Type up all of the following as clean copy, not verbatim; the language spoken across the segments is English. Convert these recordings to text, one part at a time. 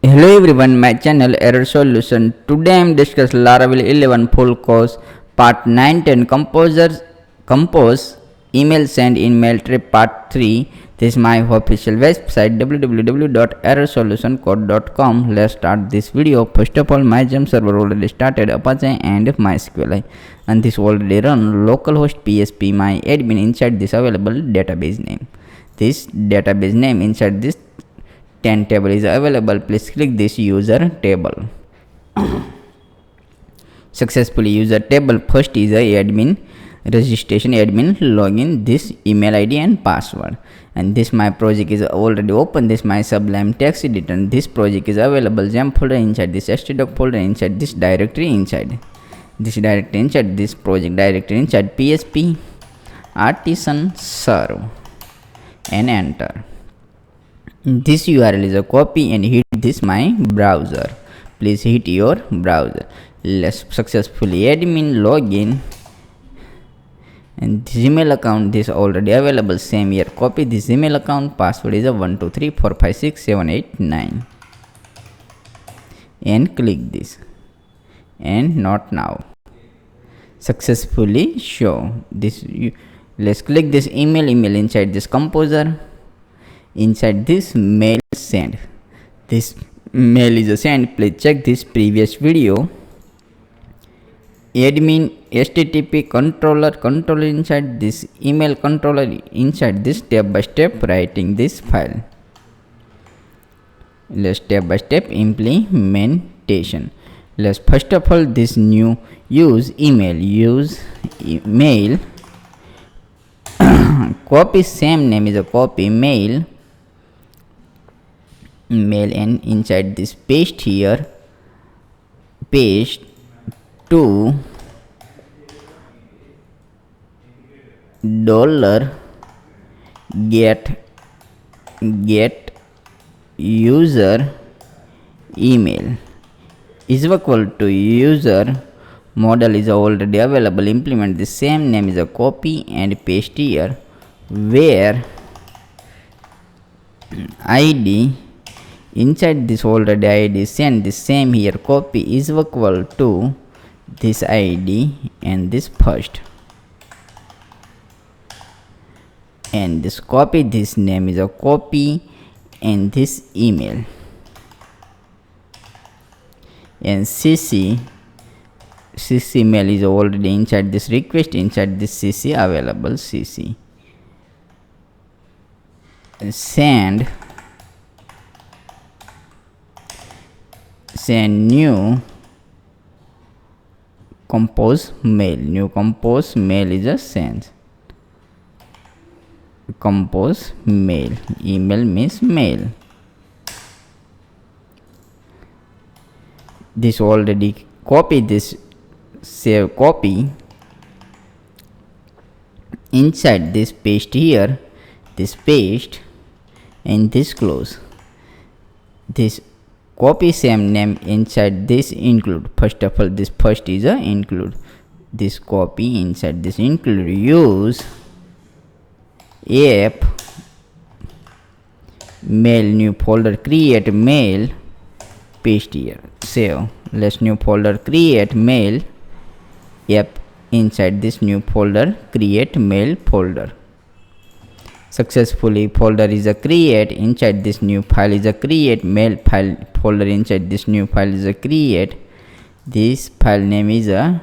Hello everyone, my channel Error Solution. Today I am discussing Laravel 11 full course part 9 10 compose email send in Mailtrap part 3. This is my official website www.errorsolutioncode.com. Let's start this video. First of all, my gem server already started Apache and MySQL, and this already run localhost PSP my admin inside this available database name. This database name inside this 10 table is available. Please click this user table. Successfully user table. First is a admin registration, admin login, this email id and password. And this my project is already open. This my Sublime text editor. This project is available gem folder inside this htdoc folder inside this directory inside this directory inside this project directory inside PSP artisan serve and enter. This URL is a copy and hit this my browser. Please hit your browser. Let's successfully admin login and this email account this already available. Same here, copy this email account. Password is a 12345678 and click this and not now. Successfully show this. Let's click this email inside this composer. Inside this mail send, this mail is a send. Please check this previous video. Admin http controller inside this email controller inside this step by step writing this file. Let's step by step implementation. Let's first of all this new use email copy same name is a copy mail and inside this paste here, paste to dollar get user email is equal to user model is already available. Implement the same name is a copy and paste here, where id inside this already id send the same here, copy is equal to this id and this first, and this copy this name is a copy and this email, and cc mail is already inside this request inside this cc available. Cc send new compose mail is a send compose mail. Email means mail. This already copy this, save copy inside this paste here, this paste and this close. This copy same name inside this include. First of all, this first is a include. This copy inside this include. Use app mail new folder, create mail, paste here, save. Let's new folder, create mail app inside this new folder, create mail folder. Successfully folder is a create inside this new file is a create mail file folder inside this new file is a create. This file name is a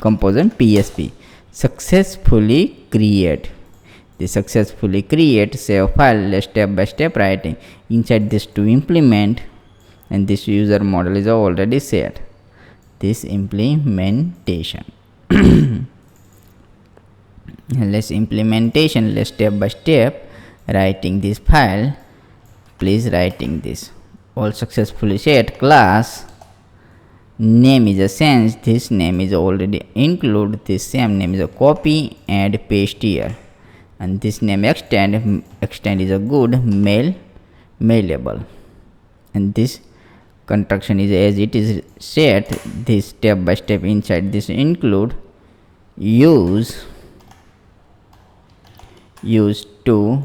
component PSP. Successfully create. This successfully create save file. Let's step by step writing inside this to implement, and this user model is already set. This implementation. Let's implementation. Let's step by step writing this file. Please writing this. All successfully set. Class name is a sense. This name is already include. This same name is a copy and paste here, and this name extend is a good mailable, and this construction is as it is set. This step by step inside this include use to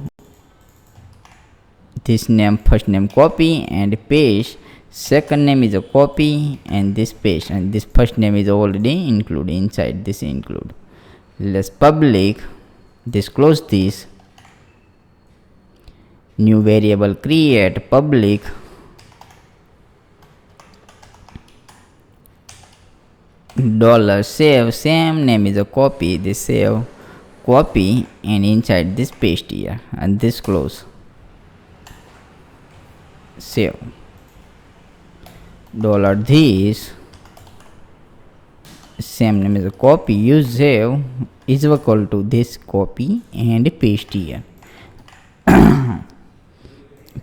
this name first name copy and paste second name is a copy and this paste, and this first name is already included inside this include. Let's public this, close this, new variable create public dollar save, same name is a copy, this save copy and inside this paste here and this close, save dollar this, same name is a copy, use save is equal to this copy and paste here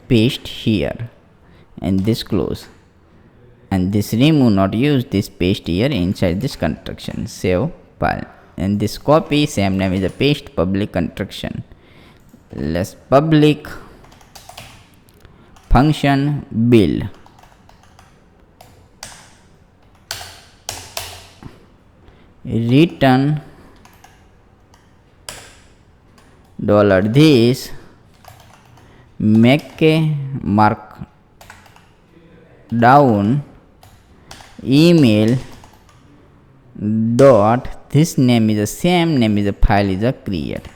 paste here and this close, and this remove not use, this paste here inside this construction, save file, and this copy same name is a paste public construction. Let's public function build return dollar this, make a mark down email dot, this name is the same name is the file is a create,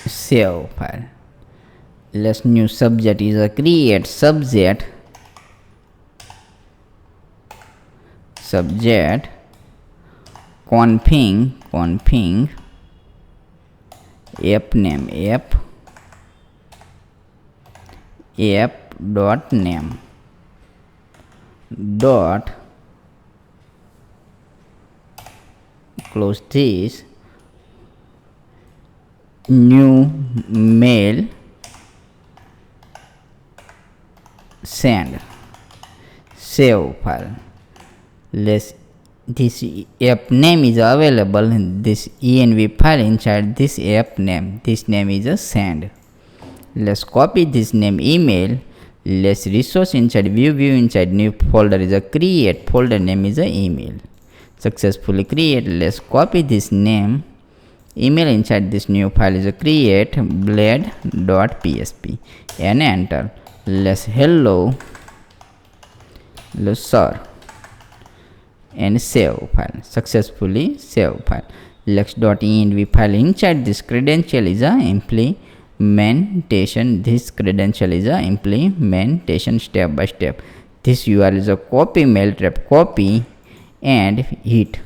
save file. Let's new subject is a create subject config app name app dot name dot, close this, new mail send, save file. Let's this app name is available in this env file inside this app name, this name is a send. Let's copy this name email, let's resource inside view inside new folder is a create, folder name is a email, successfully create. Let's copy this name email inside this new file is a create blade.php and enter. Let's hello sir and save file, successfully save file. lex.env file inside this credential is a implementation, this credential is a implementation step by step. This URL is a copy Mailtrap copy and hit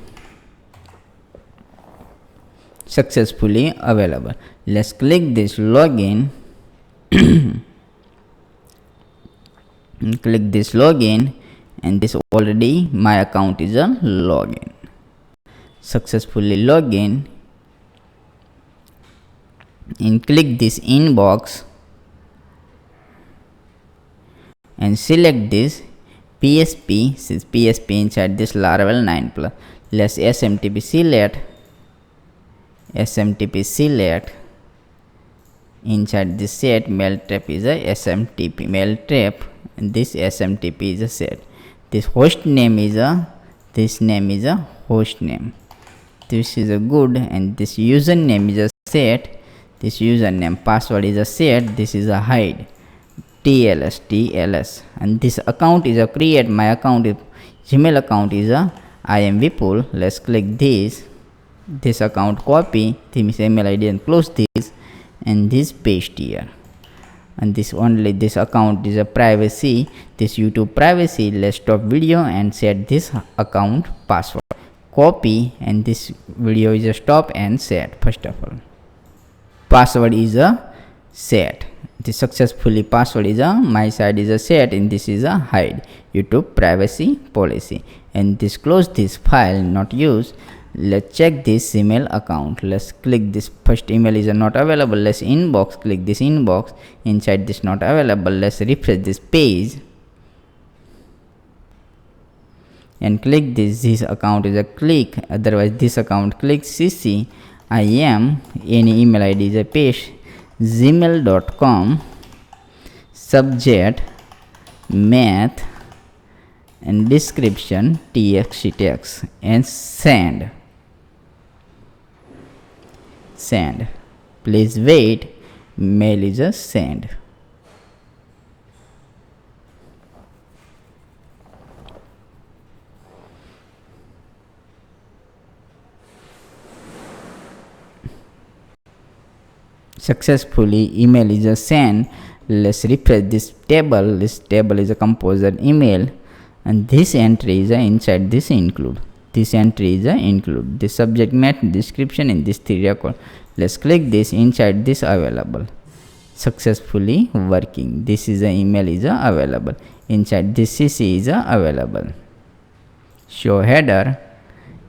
successfully available. Let's click this login click this login and this already my account is a login, successfully login, and click this inbox and select this PSP, since PSP inside this Laravel 9 plus. Let's SMTP select inside this set Mailtrap is a SMTP Mailtrap, and this SMTP is a set. This host name is a host name, this is a good, and this username is a set, this username password is a set, this is a hide TLS, and this account is a create, my account is Gmail account is a IMVPool. Let's click this account copy this email ID and close this and this paste here, and this only this account is a privacy, this YouTube privacy. Let's stop video and set this account password, copy, and this video is a stop and set. First of all, password is a set, this successfully password is a my side is a set, and this is a hide YouTube privacy policy, and this close this file not used. Let's check this email account. Let's click this first email is not available. Let's inbox, click this inbox, inside this not available. Let's refresh this page and click this account is a click, otherwise this account click cc I am any email ID is a paste gmail.com subject math and description txt text and send. please wait, mail is a sent. Successfully email is a sent. Let's refresh this table. This table is a composer email, and this entry is a inside this include. This entry is a include. This subject matter, description in this 3 record. Let's click this inside this available. Successfully working. This is a email is a available. Inside this CC is a available. Show header.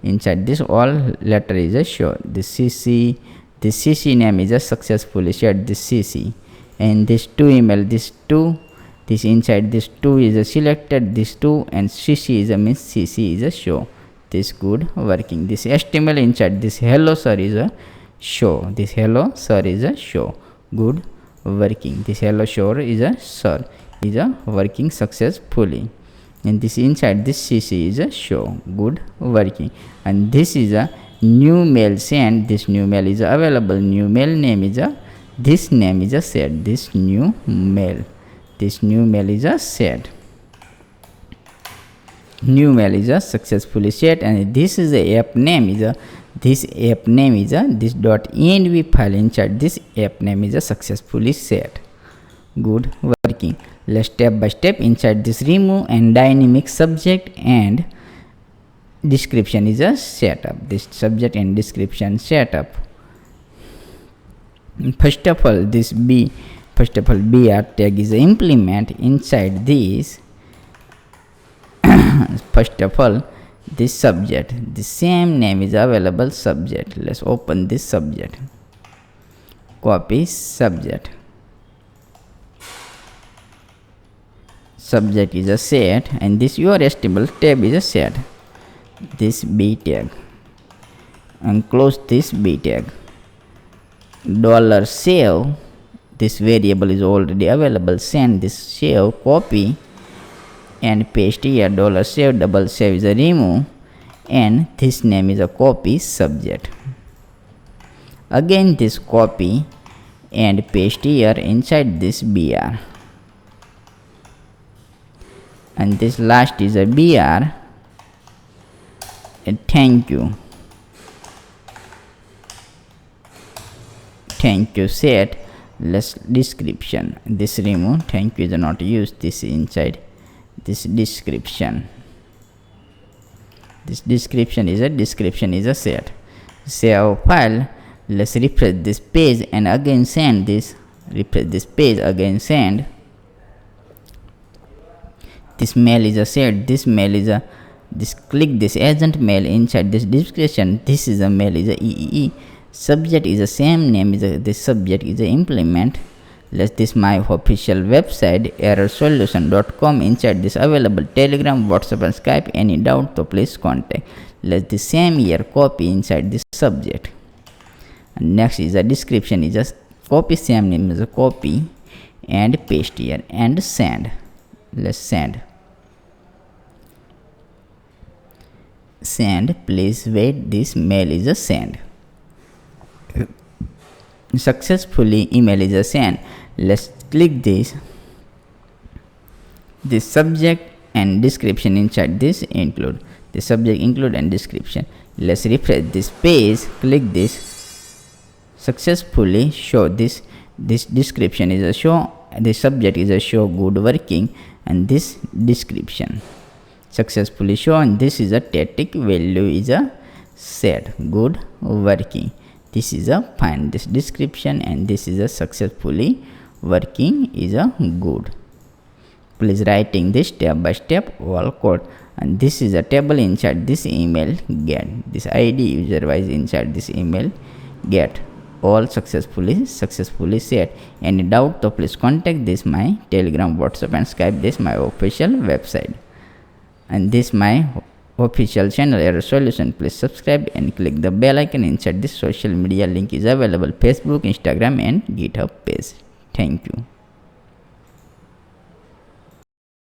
Inside this all letter is a show. This CC name is a successfully shared this CC, and this 2 email, this 2, this inside this 2 is a selected, this 2, and CC is a means CC is a show. This good working. This HTML inside this hello sir is a show. This hello sir is a show. Good working. This hello sir is a sir is a working successfully. And this inside this CC is a show. Good working. And this is a new mail sent. This new mail is available. New mail name is a, this name is a set. This new mail is a set. New mail is a successfully set. And this is a app name is a, this app name is a, this .env file inside this app name is a successfully set. Good working. Let's step by step inside this remove and dynamic subject and description is a setup. This subject and description setup. First of all, this br tag is a implement inside this. First of all, this subject, the same name is available subject. Let's open this subject. Copy subject. Subject is a set, and this your HTML tab is a set. This b tag, and close this b tag. $save, this variable is already available. Send this save, copy and paste here. $save, double save is a remove, and this name is a copy subject. Again this copy and paste here inside this br, and this last is a br. And thank you set. Let's description. This remove, thank you is not used. This inside this description. This description is a set. Save file. Let's refresh this page and again send this. Refresh this page, again send. This mail is a set. This mail is a, this click this agent mail inside this description. This is a mail is a EEE. Subject is the same name is a, this subject is a implement. Let's this my official website errorsolution.com. Inside this available Telegram, WhatsApp and Skype. Any doubt, so please contact. Let's the same here copy inside this subject. And next is a description is a copy, same name is a copy and paste here and send. Let's send. Send, please wait, this mail is a send. Successfully email is a send. Let's click this subject and description inside this include. The subject include and description. Let's refresh this page, click this. Successfully show this description is a show, the subject is a show, good working, and this description successfully show, and this is a static value is a set, good working. This is a fine, this description, and this is a successfully working is a good. Please writing this step by step all code, and this is a table inside this email get. This ID user wise inside this email get. All successfully set. Any doubt, so please contact this my Telegram, WhatsApp and Skype. This my official website, and this my official channel Error Solution. Please subscribe and click the bell icon. Inside this social media link is available: Facebook, Instagram and GitHub page. Thank you.